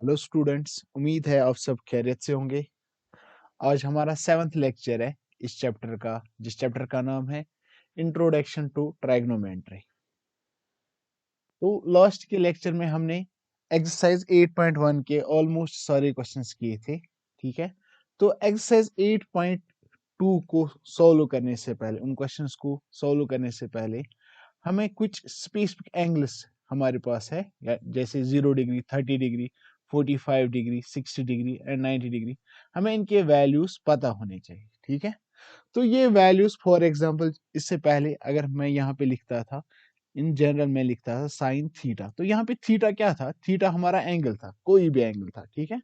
Hello students, उम्मीद है आप सब खैरियत से होंगे। आज हमारा 7th लेक्चर है इस चैप्टर का, जिस चैप्टर का नाम है इंट्रोडक्शन टू ट्राइग्नोमेट्री। तो लास्ट के लेक्चर में हमने एक्सरसाइज 8.1 के ऑलमोस्ट सारे क्वेश्चंस किए थे। ठीक है, तो एक्सरसाइज 8.2 को सॉल्व करने से पहले, उन क्वेश्चंस को सॉल्व करने से पहले हमें कुछ स्पेसिफिक एंगल्स हमारे पास है, जैसे 0 degree, 30 degree, 45 degree, 60 degree and 90 degree. हमें इनके वैल्यूज पता होने चाहिए। ठीक है, तो ये वैल्यूज फॉर एग्जांपल इससे पहले अगर मैं यहाँ पे लिखता था, इन जनरल में लिखता था साइन थीटा, तो यहाँ पे थीटा क्या था? थीटा हमारा एंगल था, कोई भी एंगल था। ठीक है,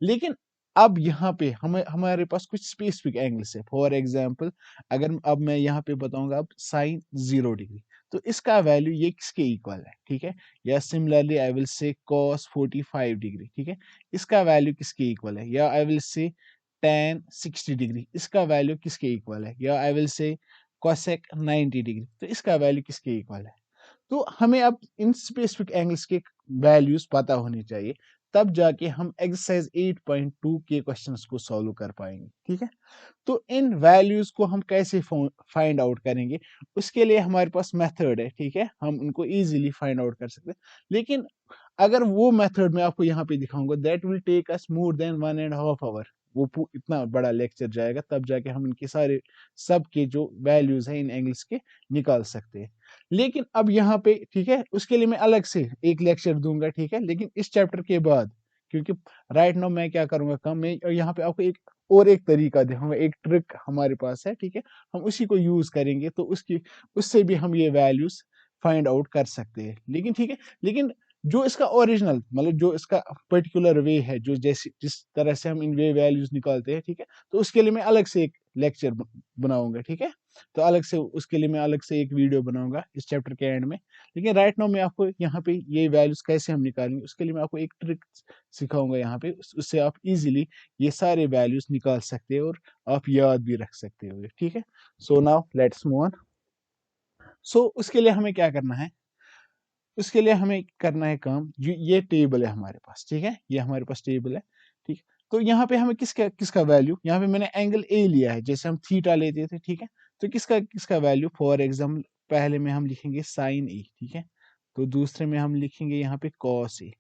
लेकिन अब यहाँ पे हमारे पास कुछ स्पेसिफिक एंगल्स है। फॉर एग्जांपल अगर अब मैं यहाँ पे बताऊंगा अब साइन 0 डिग्री, तो इसका वैल्यू ये किसके इक्वल है? ठीक है, या similarly I will say cos 45 degree. ठीक है, इसका वैल्यू किसके इक्वल है? या I will say tan 60 degree, इसका वैल्यू किसके इक्वल है? या I will say cosec 90 degree, तो इसका वैल्यू किसके इक्वल है? तो हमें अब इन स्पेसिफिक एंगल्स के वैल्यूज पता होनी चाहिए, तब जाके हम एक्सरसाइज 8.2 के क्वेश्चंस को सॉल्व कर पाएंगे। ठीक है, तो इन वैल्यूज को हम कैसे फाइंड आउट करेंगे? उसके लिए हमारे पास मेथड है। ठीक है, हम उनको इजीली फाइंड आउट कर सकते हैं, लेकिन अगर वो मेथड मैं आपको यहाँ पे दिखाऊंगा, that will take us more than 1.5 hour. वो इतना बड़ा लेक्चर जाएगा, तब जाके हम इनके सारे सब के जो वैल्यूज हैं इन एंगल्स के निकाल सकते हैं। लेकिन अब यहाँ पे, ठीक है, उसके लिए मैं अलग से एक लेक्चर दूंगा। ठीक है, लेकिन इस चैप्टर के बाद, क्योंकि राइट नाउ मैं क्या करूंगा काम, मैं यहाँ पे आपको एक तरीका दिखाऊंगा, एक ट्रिक हमारे पास है। ठीक है, हम उसी को यूज करेंगे, तो उससे भी हम ये वैल्यूज फाइंड आउट कर सकते हैं। लेकिन ठीक है, लेकिन जो इसका ओरिजिनल, मतलब जो इसका पर्टिकुलर वे है, जो जैसे जिस तरह से हम इन वे वैल्यूज निकालते हैं, ठीक है, तो उसके लिए मैं अलग से एक लेक्चर बनाऊंगा। ठीक है, तो अलग से उसके लिए मैं अलग से एक वीडियो बनाऊंगा इस चैप्टर के एंड में। लेकिन राइट नाउ मैं आपको यहाँ पे ये वैल्यूज कैसे हम निकालेंगे, उसके लिए मैं आपको एक ट्रिक सिखाऊंगा यहाँ पे, उससे आप इजीली ये सारे वैल्यूज निकाल सकते हैं और आप याद भी रख सकते हो। ठीक है, so now let's move on. सो उसके लिए हमें क्या करना है? उसके लिए हमें करना है काम, ये टेबल है हमारे पास। ठीक है, ये हमारे पास टेबल है। ठीक, तो यहाँ पे हमें किसका किसका वैल्यू, यहाँ पे मैंने एंगल ए लिया है, जैसे हम थीटा लेते थे। ठीक है, तो किसका किसका वैल्यू, फॉर एग्जाम्पल पहले में हम लिखेंगे साइन ए। ठीक है, तो दूसरे में हम लिखेंगे यहाँ पे कॉस ए,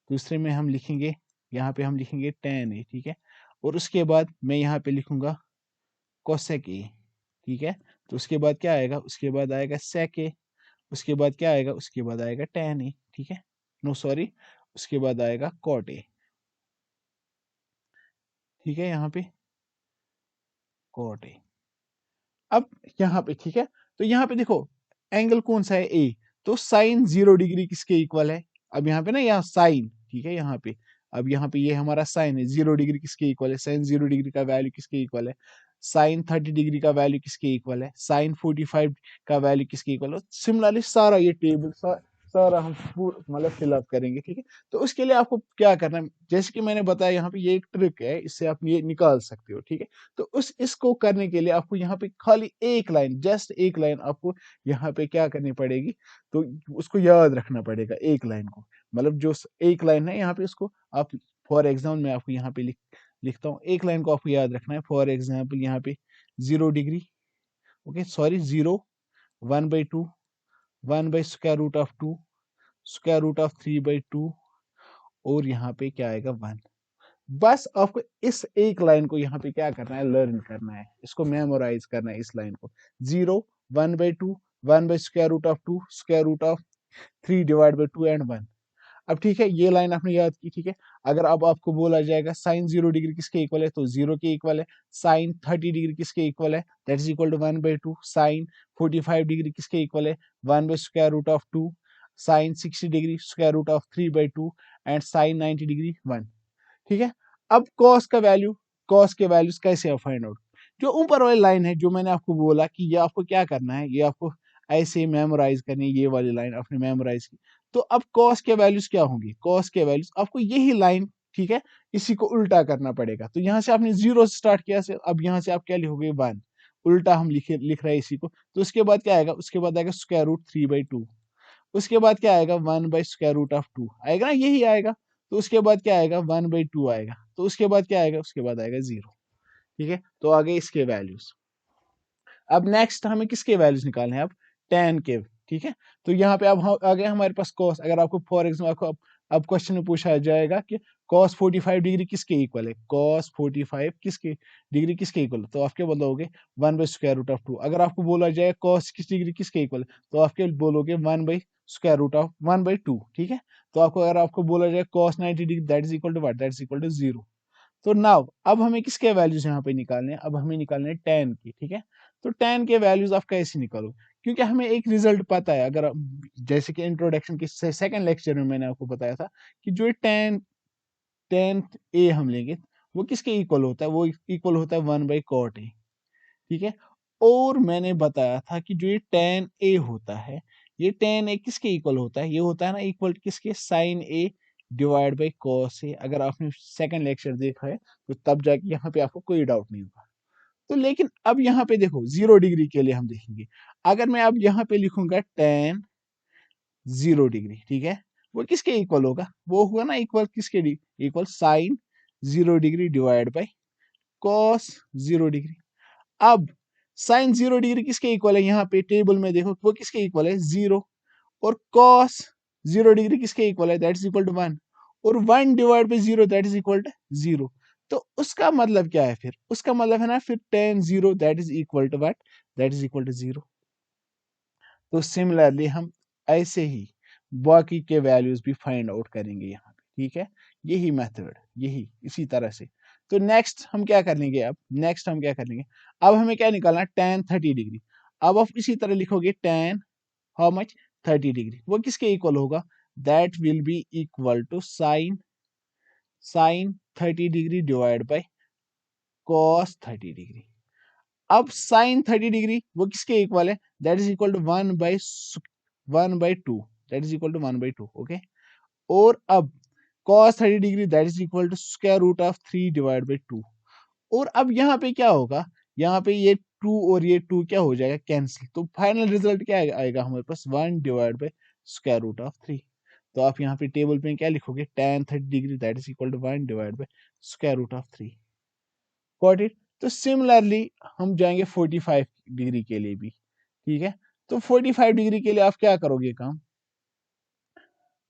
दूसरे में हम लिखेंगे, यहाँ पे हम लिखेंगे टेन ए। ठीक है, और उसके बाद मैं यहाँ पे लिखूंगा कोसेक ए। ठीक है, तो उसके बाद क्या आएगा? उसके बाद आएगा सेक ए। उसके बाद क्या आएगा? उसके बाद आएगा tan ए। ठीक है, नो सॉरी, उसके बाद आएगा cot ए। ठीक है, यहाँ पे cot ए। अब यहाँ पे, ठीक है, तो यहाँ पे देखो एंगल कौन सा है? ए, तो साइन 0 डिग्री किसके इक्वल है? अब यहाँ पे ना, यहाँ साइन, ठीक है, यहाँ पे, अब यहाँ पे ये हमारा साइन है, 0 डिग्री किसके इक्वल है? साइन 0 डिग्री का वैल्यू किसके इक्वल है? साइन 30 डिग्री का वैल्यू किसके इक्वल है? साइन 45 का वैल्यू किसके इक्वल है? सिमिलरली सारा ये टेबल सारा हम मतलब फिलअप करेंगे। ठीक है, तो उसके लिए आपको क्या करना है, जैसे कि मैंने बताया, यहाँ पे ये एक ट्रिक है, इससे आप ये निकाल सकते हो। ठीक है, तो इसको करने के लिए आपको यहाँ पे खाली एक लाइन, जस्ट एक लाइन आपको यहाँ पे क्या करनी पड़ेगी, तो उसको याद रखना पड़ेगा एक लाइन को। मतलब जो एक लाइन है यहाँ पे, उसको आप, फॉर एग्जाम्पल मैं आपको यहाँ पे लिखता हूँ, एक लाइन को आपको याद रखना है। फॉर एग्जाम्पल यहाँ पे 0 डिग्री, ओके सॉरी, 0, 1/2, 1/√2, √3/2, और यहाँ पे क्या आएगा? 1। बस आपको इस एक लाइन को यहाँ पे क्या करना है? लर्न करना है, इसको मेमोराइज करना है, इस लाइन को। 0, 1/2, 1/√2, √3/2 एंड 1। अब ठीक है, ये लाइन आपने याद की। ठीक है, अगर अब आपको बोला जाएगा साइन 0 डिग्री किसके इक्वल है, तो 0 के इक्वल है। साइन 30 डिग्री किसके इक्वल है? That is equal to 1/2। Sine 45 degree किसके इक्वल है? 1/√2। Sine 60 degree √3/2 and sine 90 degree 1। ठीक है, अब कॉस का वैल्यू, कॉस के वैल्यूज कैसे आप फाइंड आउट? जो ऊपर वाली लाइन है, जो मैंने आपको बोला कि ये आपको क्या करना है, ये आपको ऐसे मेमोराइज करनी है, ये वाली लाइन आपने मेमोराइज की। तो अब कॉस के वैल्यूज क्या होंगे? कॉस के वैल्यूज आपको यही लाइन, ठीक है, इसी को उल्टा करना पड़ेगा। तो यहाँ से आपने 0 से स्टार्ट किया से, अब यहाँ से आप क्या लिखोगे? 1। उल्टा हम लिख रहे हैं इसी को। तो उसके बाद क्या आएगा? उसके बाद आएगा √3/2। उसके बाद क्या आएगा? 1/√2 आएगा ना, यही आएगा। तो उसके बाद क्या आएगा 1/2 आएगा, तो उसके बाद क्या आएगा, उसके बाद आएगा 0। ठीक है, तो आगे इसके वैल्यूज। अब नेक्स्ट हमें किसके वैल्यूज निकालने हैं, अब tan के। ठीक है, तो यहाँ पे अब आ गया हमारे पास cos। अगर आपको फॉर एग्जाम्पल आपको अब क्वेश्चन में पूछा जाएगा कि cos 45 डिग्री किसके इक्वल है, cos 45 किसके डिग्री किसके इक्वल, तो आप क्या बोलोगे 1/√2। अगर आपको बोला जाए cos 60 डिग्री किसके इक्वल, तो आप क्या बोलोगे 1/√1/2। ठीक है, तो आपको अगर आपको बोला जाए cos 90 degree that is equal to what, that is equal to 0। तो नाउ अब हमें किसके वैल्यूज यहाँ पे निकालने हैं, अब हमें निकालने हैं tan की। ठीक है, तो tan के वैल्यूज आप कैसे निकालो, क्योंकि हमें एक रिजल्ट पता है। अगर जैसे कि इंट्रोडक्शन के सेकंड लेक्चर में मैंने आपको बताया था कि जो tan a हम लेंगे वो किसके इक्वल होता है, वो इक्वल होता है 1/cot a। ठीक है, और मैंने बताया था कि जो ये tan a होता है, ये tan a किसके इक्वल होता है, ये होता है ना इक्वल किसके, sin a divide by cos a। अगर आपने सेकंड लेक्चर देखा है तो तब जाके यहाँ पे आपको कोई डाउट नहीं होगा। तो लेकिन अब यहाँ पे देखो 0 डिग्री के लिए हम देखेंगे, अगर मैं अब यहाँ पे लिखूंगा tan 0 डिग्री, ठीक है, वो किसके इक्वल होगा, वो होगा ना इक्वल किसके, equal sin 0 degree divide by cos 0 degree. अब sin 0 डिग्री किसके इक्वल है, यहाँ पे टेबल में देखो वो किसके इक्वल है 0, और cos 0 डिग्री किसके इक्वल है, दैट इज इक्वल टू 1, और 1 divide by 0 that is equal to 0। तो उसका मतलब क्या है, फिर उसका मतलब है ना फिर tan 0 that is equal to what, that is equal to 0। तो सिमिलरली हम ऐसे ही बाकी के वैल्यूज भी फाइंड आउट करेंगे यहाँ पे। ठीक है, यही मेथड, यही इसी तरह से। तो नेक्स्ट हम क्या कर लेंगे, अब नेक्स्ट हम क्या कर लेंगे, अब हमें क्या निकालना, tan 30 डिग्री। अब आप इसी तरह लिखोगे tan हाउ मच 30 डिग्री, वो किसके इक्वल होगा, that will be equal to sin 30 degree divide by cos 30 degree. अब sin 30 डिग्री वो किसके इक्वल है, that is equal to 1/2, that is equal to 1/2। Okay, और अब cos 30 degree that is equal to square root of 3 divide by 2। और अब यहाँ पे क्या होगा, यहाँ पे ये 2 और ये 2 क्या हो जाएगा, कैंसिल। तो फाइनल रिजल्ट क्या आएगा हमारे पास, 1 divide by square root of 3। तो आप यहाँ पे टेबल पे क्या लिखोगे, tan 30 degree that is equal to 1 divide by square root of 3। Got it. तो सिमिलरली हम जाएंगे 45 डिग्री के लिए भी। ठीक है, तो 45 डिग्री के लिए आप क्या करोगे काम,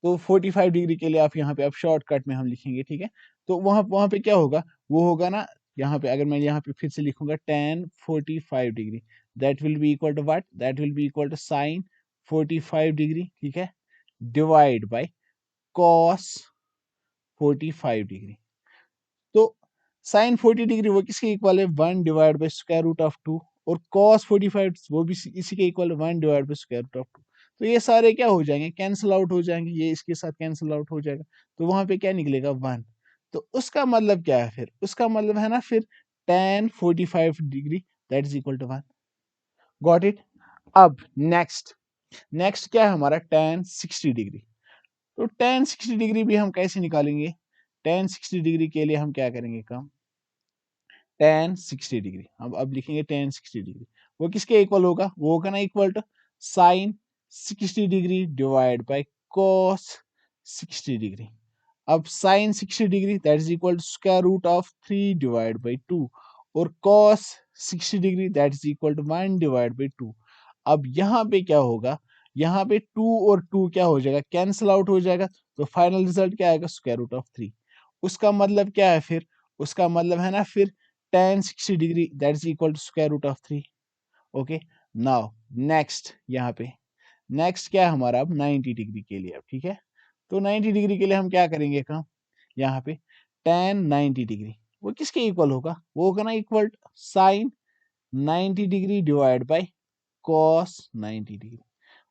तो 45 डिग्री के लिए आप यहाँ पे अब शॉर्टकट में हम लिखेंगे। ठीक है, तो वहां पे क्या होगा, वो होगा ना यहाँ पे, अगर मैं यहाँ पे फिर से लिखूंगा tan 45 degree that will be equal to what, that will be equal to sin 45 degree. ठीक है, डिवाइड बाय cos 45 डिग्री। तो sin 40 डिग्री वो किसके इक्वल है, 1 divide by square root of 2, और cos 45 वो भी इसी के इक्वल है, 1 divide by square root of 2। तो ये सारे क्या हो जाएंगे, कैंसिल आउट हो जाएंगे, ये इसके साथ कैंसिल आउट हो जाएगा, तो वहां पे क्या निकलेगा 1। तो उसका मतलब क्या है, फिर उसका मतलब है ना फिर tan 45 degree that is equal to 1। Got it. अब नेक्स्ट, नेक्स्ट क्या है हमारा, tan 60 डिग्री। तो tan 60 डिग्री भी हम कैसे निकालेंगे, tan 60 डिग्री के लिए हम क्या करेंगे काम, tan 60 डिग्री, अब लिखेंगे tan 60 डिग्री वो किसके इक्वल होगा, वो होगा ना equal to sin 60 degree divide by cos 60 degree. अब sin 60 degree that is equal to square root of 3 divide by 2, और cos 60 degree that is equal to 1 divide by 2। अब यहाँ पे क्या होगा, यहाँ पे 2 और 2 क्या हो जाएगा, कैंसिल आउट हो जाएगा, तो फाइनल रिजल्ट क्या आएगा, स्क्वायर रूट ऑफ 3। उसका मतलब क्या है फिर, उसका मतलब है ना फिर tan 60 degree that is equal to square root of 3। Okay, now next यहाँ पे नेक्स्ट क्या है हमारा, अब 90 डिग्री के लिए। अब ठीक है, तो 90 डिग्री के लिए हम क्या करेंगे काम, यहाँ पे tan 90 डिग्री वो किसके इक्वल होगा, वो होगा ना equal sin 90 degree divide by cos 90 degree.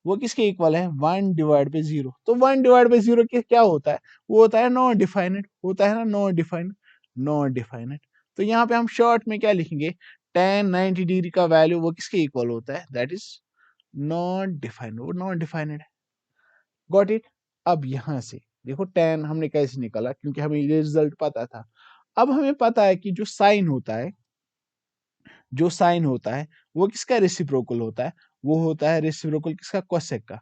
वो किसके इक्वल है, 1 डिवाइड बाई 0। तो 1 डिवाइड बाई 0 क्या होता है, वो होता है नॉन डिफाइनेट, होता है ना नॉन डिफाइनेट। तो यहाँ पे हम शॉर्ट में क्या लिखेंगे, tan 90 डिग्री का वैल्यू वो किसके इक्वल होता है, दैट इज नॉन डिफाइनेट, वो नॉन डिफाइनेट है। Got it. अब यहाँ से देखो tan हमने कैसे निकाला, क्योंकि हमें ये रिजल्ट पता था। अब हमें पता है कि जो साइन होता है, जो साइन होता है वो किसका रेसिप्रोकल होता है, वो होता है रेसिप्रोकल किसका, कोसेक का।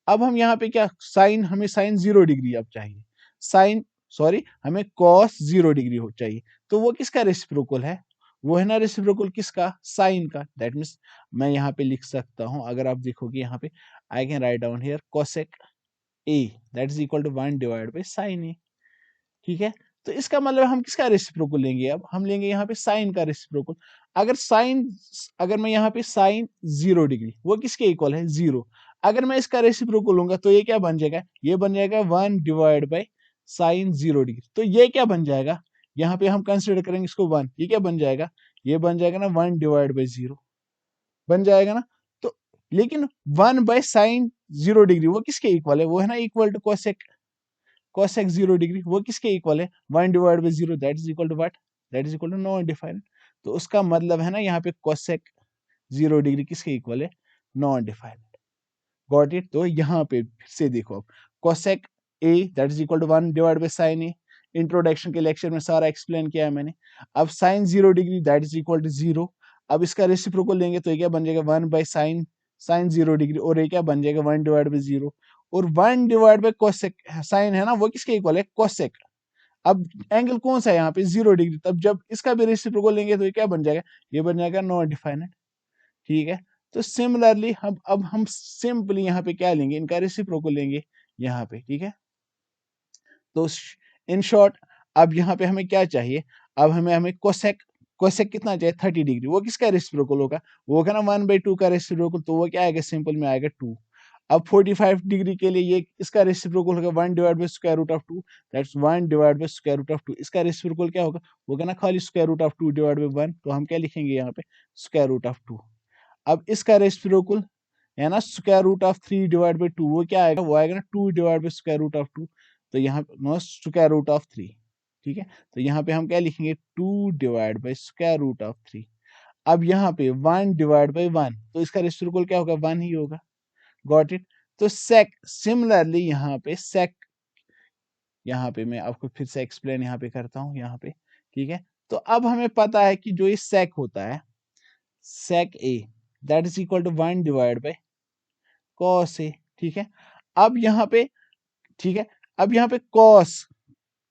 अब हम यहाँ पे क्या, साइन हमें साइन 0 डिग्री अब चाहिए, साइन सॉरी हमें cos 0 डिग्री हो चाहिए, तो वो किसका रेसिप्रोकल है? वो है ना रेसिप्रोकल किसका? साइन का। दैट मीन्स मैं यहाँ पे लिख सकता हूँ, अगर आप देखोगे यहाँ पे I can write down here cosec a that is equal to 1 divide by sine A. ठीक है, तो इसका मतलब हम किसका रेसिप्रोकल लेंगे? अब हम लेंगे यहाँ पे साइन का रेसिप्रोकल। अगर मैं यहाँ पे साइन 0 डिग्री, वो किसके इक्वल है? 0। अगर मैं इसका रेसिप्रोकल लूंगा तो ये क्या बन जाएगा? ये बन जाएगा 1 डिवाइड बाई साइन 0 डिग्री। तो ये क्या बन जाएगा? यहाँ पे हम कंसिडर करेंगे इसको 1, ये क्या बन जाएगा? ये बन जाएगा ना 1 डिवाइड बाई 0 बन जाएगा ना। तो लेकिन 1 बाई साइन 0 डिग्री वो किसके इक्वल है? वो है ना इक्वल टू cosec 0 डिग्री, वो किसके इक्वल है? 1 divide by 0 that is equal to what? That is equal to non definite. तो उसका मतलब है ना यहाँ पे cosec 0 डिग्री किसके इक्वल है? Non definite. Got it? तो यहाँ पे फिर से देखो, अब cosec a that is equal to 1 divide by sin a। Introduction के लेक्चर में सारा एक्सप्लेन किया है मैंने। अब sin 0 degree that is equal to 0। अब इसका रेसिप्रोकल लेंगे तो ये क्या बन जाएगा? 1 बाई sin 0 डिग्री, और ये क्या बन जाएगा? 1 डिवाइड बाई 0। और 1 डिवाइड बाई cosec साइन है ना, वो किसके इक्वल है? cosec। अब एंगल कौन सा है यहाँ पे? 0 डिग्री। तब जब इसका भी रेसिप्रोकल लेंगे तो ये क्या बन जाएगा? ये बन जाएगा नॉन डिफाइनेंट। ठीक है, तो सिमिलरली हम सिंपली यहाँ पे क्या लेंगे? इनका रेसिप्रोकल लेंगे यहाँ पे। ठीक है, तो इन शॉर्ट अब यहाँ पे हमें क्या चाहिए? अब हमें कोसेक कोसेक कितना चाहिए? 30 डिग्री। वो किसका रेसिप्रोकल होगा? वो होगा ना 1/2 का रेसिप्रोकल, तो वो क्या आएगा? सिंपल में आएगा 2। अब 45 डिग्री के लिए ये इसका रेसिप्रोकल होगा 1 divide by square root of 2, that's 1 divide by square root of 2। इसका रेसिप्रोकल क्या होगा? होगा ना खाली square root of 2 divide by 1, तो हम क्या लिखेंगे यहाँ पे? Square root of 2। अब इसका रेसिप्रोकल है ना square root of 3 divide by 2, वो क्या आएगा? वो आएगा ना 2 divide by square root of 2, तो यहाँ पे नो स्क्वायर रूट ऑफ 3। ठीक है, तो यहाँ पे हम क्या लिखेंगे? 2 divide by square root of 3। अब यहाँ पे 1 डिवाइड बाई 1, तो इसका रेसिप्रोकल क्या होगा? 1 ही होगा। Got it? तो सेक सिमिलरली यहाँ पे मैं आपको फिर से एक्सप्लेन यहाँ पे करता हूँ यहाँ पे। ठीक है, तो अब हमें पता है कि जो ये सेक होता है, sec A that is equal to 1 divide by cos A. ठीक है, अब यहाँ पे ठीक है, अब यहाँ पे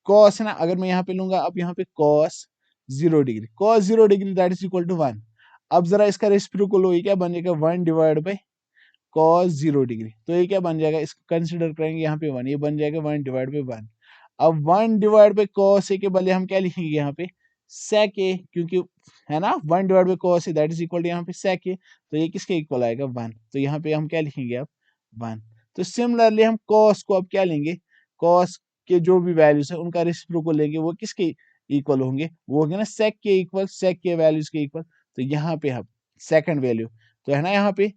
कॉस है ना, अगर मैं यहाँ पे लूंगा, अब यहाँ पे cos 0 degree, that is equal to 1। अब जरा इसका रेसिप्रोकल लो, ये क्या बन जाएगा? 1 डिवाइड बाई cos 0 डिग्री, तो ये क्या बन जाएगा? इसको कंसिडर करेंगे यहाँ पे 1, ये बन जाएगा 1 डिवाइड बाई 1। अब 1 डिवाइड बाई cos a के बदले हम क्या लिखेंगे यहाँ पे? sec a, क्योंकि है ना 1 divide by cos a that is equal to यहाँ पे sec a, तो ये किसके इक्वल आएगा? 1। तो यहाँ पे हम क्या लिखेंगे अब? 1। तो सिमिलरली हम cos को अब क्या लेंगे? cos के जो भी वैल्यूज है उनका रेसिप्रोकल लेंगे, वो किसके इक्वल होंगे? वो होंगे ना sec के इक्वल, sec के वैल्यूज के इक्वल। तो यहाँ पे हम सेकंड वैल्यू तो है ना यहाँ पे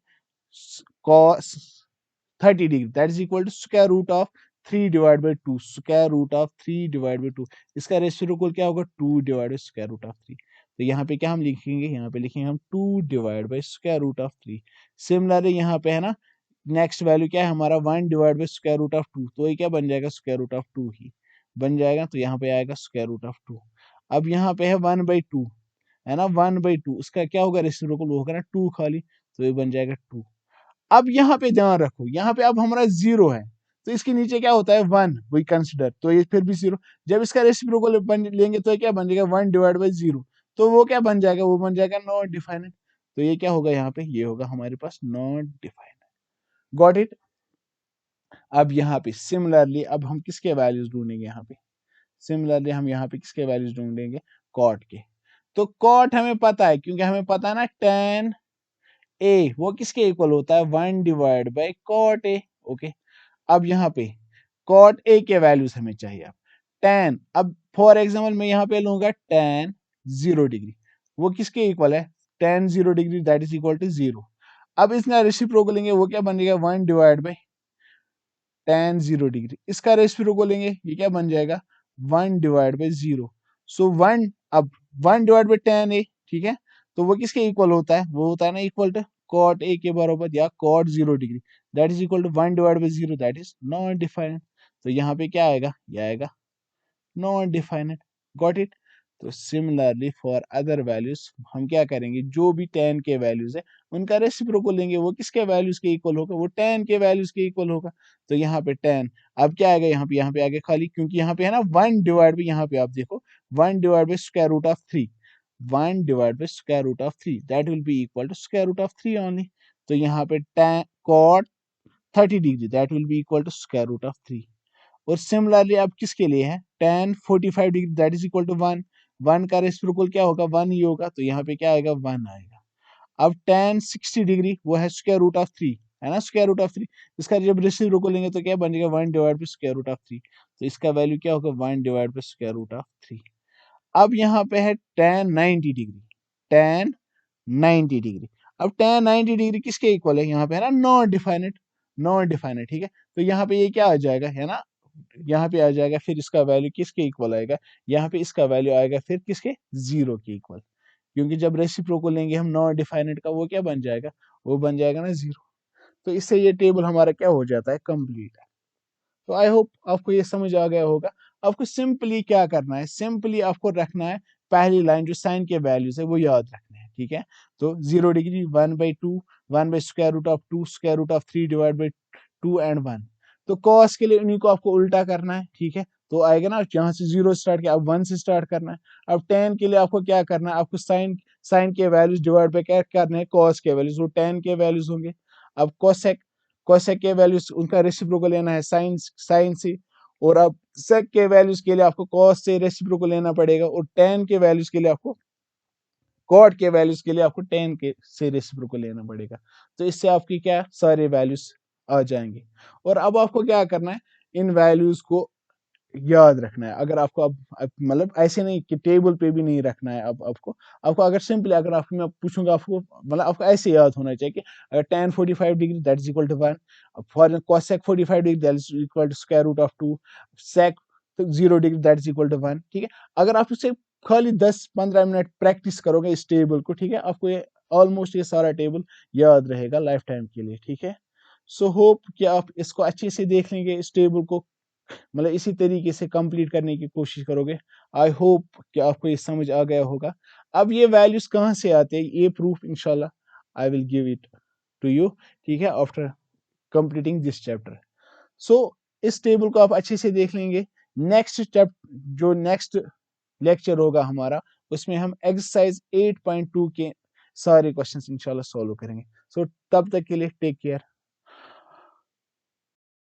cos 30 degree that is equal to square root of 3 divide by 2, square root of 3 divide by 2। इसका रेसिप्रोकल क्या होगा? 2 divide by square root of 3। तो यहाँ पे क्या हम लिखेंगे? यहाँ पे लिखेंगे हम 2 divide by square root of 3। Similarly यहाँ पे है ना नेक्स्ट वैल्यू क्या है हमारा? 1 divide by square root of 2, तो ये क्या बन जाएगा? स्क्वायर रूट ऑफ 2 ही बन जाएगा, तो यहाँ पे आएगा स्क्वायर रूट ऑफ 2। अब यहाँ पे है 1/2 है ना, 1/2 उसका क्या होगा? रेसिप्रोकल होगा ना 2 खाली, तो ये बन जाएगा 2। अब यहाँ पे ध्यान रखो, यहाँ पे अब हमारा 0 है, तो इसके नीचे क्या होता है? 1 वी कंसिडर, तो ये फिर भी 0। जब इसका रेसिप्रोकल लेंगे तो ये क्या बन जाएगा? 1 डिवाइड बाई 0, तो वो क्या बन जाएगा? वो बन जाएगा नॉन डिफाइनेंट। तो ये क्या होगा यहाँ पे? ये होगा हमारे पास नॉन डिफाइनेंट। Got it? अब यहाँ पे सिमिलरली अब हम किसके वैल्यूज ढूंढेंगे? यहाँ पे सिमिलरली हम यहाँ पे किसके वैल्यूज ढूंढेंगे? कॉट के। तो कॉट हमें पता है, क्योंकि हमें पता है ना tan ए वो किसके इक्वल होता है? 1 divide by cot A. Okay, अब यहाँ पे कॉट ए के वैल्यूज हमें चाहिए। अब tan, अब फॉर एग्जाम्पल मैं यहाँ पे लूंगा tan 0 डिग्री, वो किसके इक्वल है? tan 0 degree that is equal to 0। अब इसका रेसिप्रोकल लेंगे, वो क्या बन जाएगा? 1 डिवाइड बाई tan 0 डिग्री। इसका रेसिप्रोकल लेंगे, ये क्या बन जाएगा? 1 डिवाइड बाई 0। सो 1, अब 1 डिवाइड बाई tan ए। ठीक है, तो वो किसके इक्वल होता है? वो होता है ना इक्वल टू cot a के बराबर, या cot 0 degree that is equal to 1 divide by 0 that is non definite. तो यहाँ पे क्या आएगा? ये आएगा नॉन डिफाइनेंट। Got it? तो सिमिलरली फॉर अदर वैल्यूज हम क्या करेंगे, जो भी tan के वैल्यूज है उनका रेसिप्रोकल लेंगे, वो किसके वैल्यूज के इक्वल होगा, वो tan के वैल्यूज के इक्वल होगा। तो यहाँ पे tan, अब क्या आएगा यहाँ पे आगे खाली, क्योंकि यहाँ पे है ना 1 डिवाइड बाई, यहाँ पे आप देखो 1 divide by square root of 3, 1 divide by square root of 3 that will be equal to square root of 3 only. तो यहाँ पे tan cot 30 degree that will be equal to square root of 3। और similarly अब किसके लिए है, tan 45 degree that is equal to 1, 1 का reciprocal क्या होगा, 1 ही होगा, तो यहाँ पे क्या आएगा 1 आएगा। अब tan 60 डिग्री वो है स्क्वायर रूट ऑफ 3, है ना, स्क्वायर रूट ऑफ 3, इसका जब रेसिप्रोकल लेंगे तो क्या बन जाएगा 1 divide by square root of 3, तो इसका वैल्यू क्या होगा 1 divide by square root of 3। अब यहाँ पे है tan 90 डिग्री, tan 90 डिग्री, अब tan 90 डिग्री किसके इक्वल है, यहाँ पे है ना नॉन डिफाइनेट, नॉन डिफाइनेट, ठीक है, तो यहाँ पे ये क्या आ जाएगा, है ना, यहाँ पे आ जाएगा, फिर इसका वैल्यू किसके इक्वल आएगा, यहाँ पे इसका वैल्यू आएगा फिर किसके, 0 के इक्वल, क्योंकि जब रेसिप्रोकल लेंगे हम नॉन डिफाइनेट का, वो क्या बन जाएगा, वो बन जाएगा ना 0। तो इससे ये टेबल हमारा क्या हो जाता है, कंप्लीट। तो आई होप आपको ये समझ आ गया होगा। आपको सिंपली क्या करना है, सिंपली आपको रखना है पहली लाइन जो साइन के वैल्यूज है वो याद रखने हैं, ठीक है। तो 0 degree 1/2, 1 by square root of 2, square root of 3 divide by 2 and 1। तो कॉस के लिए उन्हीं को आपको उल्टा करना है, ठीक है। तो आएगा ना, जहां से 0 स्टार्ट किया अब 1 से स्टार्ट करना है। अब tan के लिए आपको क्या करना है, आपको साइन साइन के वैल्यूज डिवाइड बाई क्या करने हैं, कॉस के वैल्यूज, वो tan के वैल्यूज होंगे। अब कोसेक, कोसेक के वैल्यूज उनका रेसिप्रोकल लेना है साइन, साइन से, और अब सेक के वैल्यूज के लिए आपको कॉस से रेसिप्रोकल लेना पड़ेगा, और tan के वैल्यूज के लिए आपको, कॉट के वैल्यूज के लिए आपको tan के से रेसिप्रोकल लेना पड़ेगा। तो इससे आपकी क्या सारे वैल्यूज आ जाएंगे। और अब आपको क्या करना है, इन वैल्यूज को याद रखना है। अगर आपको अब मतलब ऐसे नहीं कि टेबल पे भी नहीं रखना है, अब आपको आपको अगर सिंपली अगर आपको मैं पूछूंगा, आपको मतलब आपको ऐसे याद होना चाहिए कि अगर tan 45 degree that is equal to 1, for cosec 45 degree that is equal to square root of 2, sec 0 degree that is equal to 1, ठीक है। अगर आप उसे खाली 10-15 मिनट प्रैक्टिस करोगे इस टेबल को, ठीक है, आपको ये ऑलमोस्ट ये सारा टेबल याद रहेगा लाइफ टाइम के लिए, ठीक है। सो होप कि आप इसको अच्छे से देख लेंगे, इस टेबल को मतलब इसी तरीके से कंप्लीट करने की कोशिश करोगे। आई होप कि आपको ये समझ आ गया होगा। अब ये वैल्यूज कहाँ से आते हैं, ये प्रूफ इंशाल्लाह I will give it to you, ठीक है, after completing this chapter. So इस टेबल को आप अच्छे से देख लेंगे। नेक्स्ट स्टेप, जो नेक्स्ट लेक्चर होगा हमारा, उसमें हम एक्सरसाइज 8.2 के सारे क्वेश्चंस इंशाल्लाह सॉल्व करेंगे। सो तब तक के लिए टेक केयर।